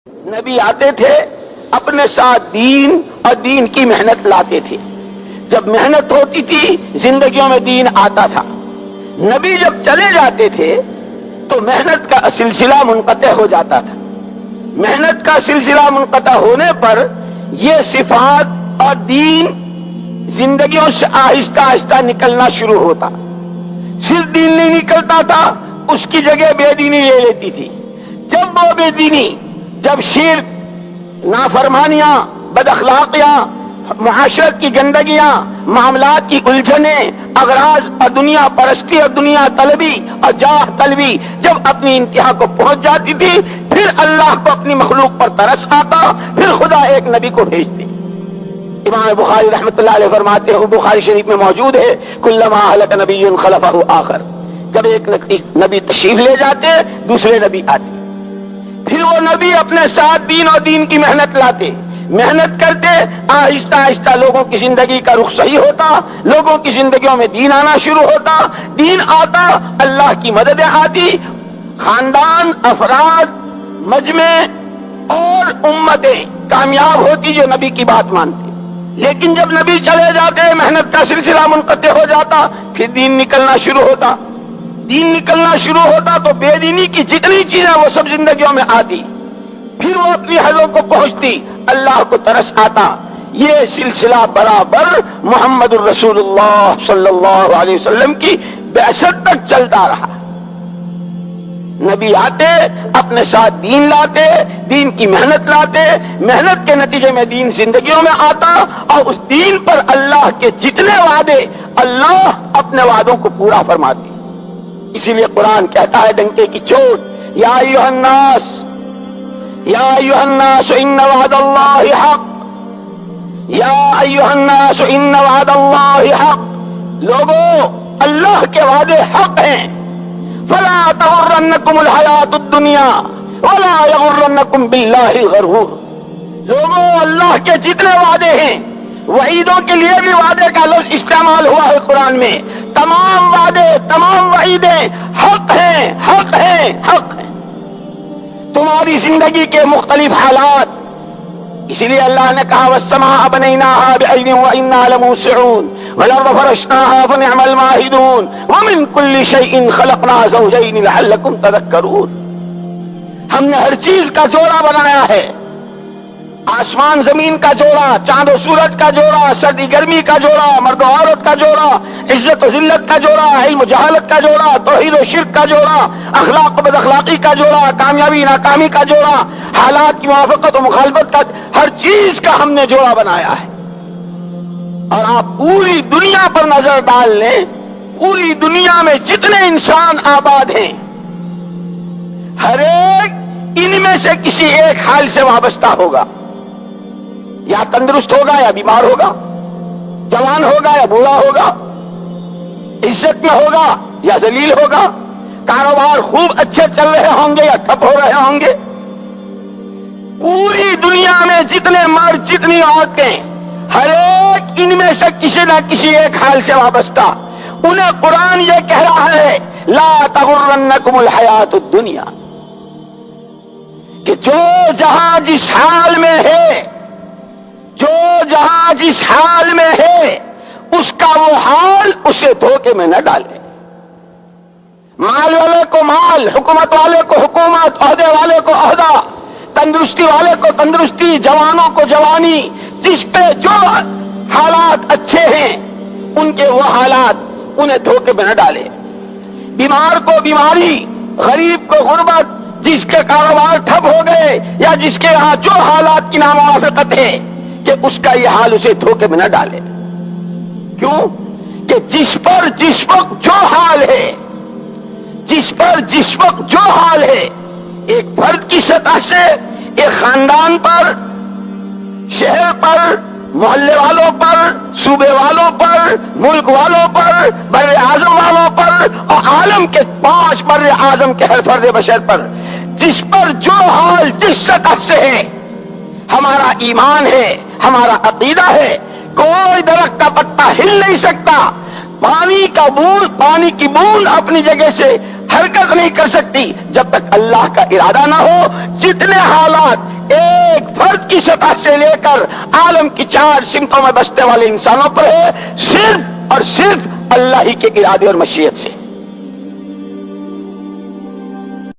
نبی آتے تھے اپنے ساتھ دین اور دین کی محنت لاتے تھے. جب محنت ہوتی تھی زندگیوں میں دین آتا تھا. نبی جب چلے جاتے تھے تو محنت کا سلسلہ منقطع ہو جاتا تھا. محنت کا سلسلہ منقطع ہونے پر یہ صفات اور دین زندگیوں سے آہستہ آہستہ نکلنا شروع ہوتا. صرف دین نہیں نکلتا تھا، اس کی جگہ بے دینی لے لیتی تھی. جب وہ بے دینی، جب شرک، نافرمانیاں، بد اخلاقیاں، معاشرت کی گندگیاں، معاملات کی الجھنیں، اغراض اور دنیا پرستی اور دنیا طلبی اور جاہ طلبی جب اپنی انتہا کو پہنچ جاتی تھی، پھر اللہ کو اپنی مخلوق پر ترس آتا، پھر خدا ایک نبی کو بھیجتے. امام بخاری رحمۃ اللہ علیہ فرماتے ہیں، بخاری شریف میں موجود ہے، کلما ہلک نبی خلفہ آخر. جب ایک نبی تشریف لے جاتے دوسرے نبی آتے، پھر وہ نبی اپنے ساتھ دین اور دین کی محنت لاتے، محنت کرتے، آہستہ آہستہ لوگوں کی زندگی کا رخ صحیح ہوتا، لوگوں کی زندگیوں میں دین آنا شروع ہوتا. دین آتا، اللہ کی مددیں آتی، خاندان، افراد، مجمع اور امتیں کامیاب ہوتی جو نبی کی بات مانتے. لیکن جب نبی چلے جاتے محنت کا سلسلہ منقطع ہو جاتا، پھر دین نکلنا شروع ہوتا. دین نکلنا شروع ہوتا تو بے دینی کی جتنی چیزیں وہ سب زندگیوں میں آتی، پھر وہ اپنی حدوں کو پہنچتی، اللہ کو ترس آتا. یہ سلسلہ برابر محمد الرسول اللہ صلی اللہ علیہ وسلم کی بعثت تک چلتا رہا. نبی آتے، اپنے ساتھ دین لاتے، دین کی محنت لاتے، محنت کے نتیجے میں دین زندگیوں میں آتا، اور اس دین پر اللہ کے جتنے وعدے، اللہ اپنے وعدوں کو پورا فرماتے. اسی لیے قرآن کہتا ہے ڈنکے کی چوٹ، یا ایھا الناس، یا ایھا الناس ان وعد اللہ حق، یا ایھا الناس ان وعد اللہ حق. لوگوں، اللہ کے وعدے حق ہیں. فلا تغرنکم الحیات الدنیا ولا یغرنکم باللہ الغرور. لوگوں، اللہ کے جتنے وعدے ہیں، وعیدوں کے لیے بھی وعدے کا لفظ استعمال ہوا ہے قرآن میں. تمام وعدے، تمام وعیدیں حق ہیں، حق ہیں، حق ہیں. تمہاری زندگی کے مختلف حالات، اسی لیے اللہ نے کہا والسماء بنیناها بعید وإنا لموسعون والارض فرشناها فنعم الماهدون ومن كل شيء خلقنا زوجين لعلكم تذكرون. ہم نے ہر چیز کا جوڑا بنایا ہے، آسمان زمین کا جوڑا، چاند و سورج کا جوڑا، سردی گرمی کا جوڑا، مرد و عورت کا جوڑا، عزت و ذلت کا جوڑا، علم و جہالت کا جوڑا، توحید و شرک کا جوڑا، اخلاق و بد اخلاقی کا جوڑا، کامیابی ناکامی کا جوڑا، حالات کی موافقت و مخالفت کا، ہر چیز کا ہم نے جوڑا بنایا ہے. اور آپ پوری دنیا پر نظر ڈال لیں، پوری دنیا میں جتنے انسان آباد ہیں، ہر ایک ان میں سے کسی ایک حال سے وابستہ ہوگا. یا تندرست ہوگا یا بیمار ہوگا، جوان ہوگا یا بوڑھا ہوگا، عزت میں ہوگا یا ذلیل ہوگا، کاروبار خوب اچھے چل رہے ہوں گے یا ٹھپ ہو رہے ہوں گے. پوری دنیا میں جتنے مرد، جتنی عورتیں، ہر ایک ان میں سے کسی نہ کسی ایک حال سے وابستہ. انہیں قرآن یہ کہہ رہا ہے لا تغرنکم الحیات الدنیا، کہ جو جہاں جس حال میں ہے، جو جہاں جس حال میں ہے، اس کا وہ حال اسے دھوکے میں نہ ڈالے. مال والے کو مال، حکومت والے کو حکومت، عہدے والے کو عہدہ، تندرستی والے کو تندرستی، جوانوں کو جوانی، جس پہ جو حالات اچھے ہیں ان کے وہ حالات انہیں دھوکے میں نہ ڈالے. بیمار کو بیماری، غریب کو غربت، جس کے کاروبار ٹھپ ہو گئے یا جس کے یہاں جو حالات کی ناموافقت ہے، کہ اس کا یہ حال اسے دھوکے میں نہ ڈالے. کیوں؟ کہ جس پر جس وقت جو حال ہے، جس پر جس وقت جو حال ہے، ایک فرد کی سطح سے، ایک خاندان پر، شہر پر، محلے والوں پر، صوبے والوں پر، ملک والوں پر، بر اعظم والوں پر، اور عالم کے 5 بر اعظم کے ہر فرد بشر پر، جس پر جو حال جس سطح سے ہے، ہمارا ایمان ہے، ہمارا عقیدہ ہے، کوئی درخت کا پتا ہل نہیں سکتا، پانی کا بوند، پانی کی بوند اپنی جگہ سے حرکت نہیں کر سکتی جب تک اللہ کا ارادہ نہ ہو. جتنے حالات ایک فرد کی سطح سے لے کر عالم کی 4 سمتوں میں بسنے والے انسانوں پر ہے، صرف اور صرف اللہ ہی کے ارادے اور مشیت سے۔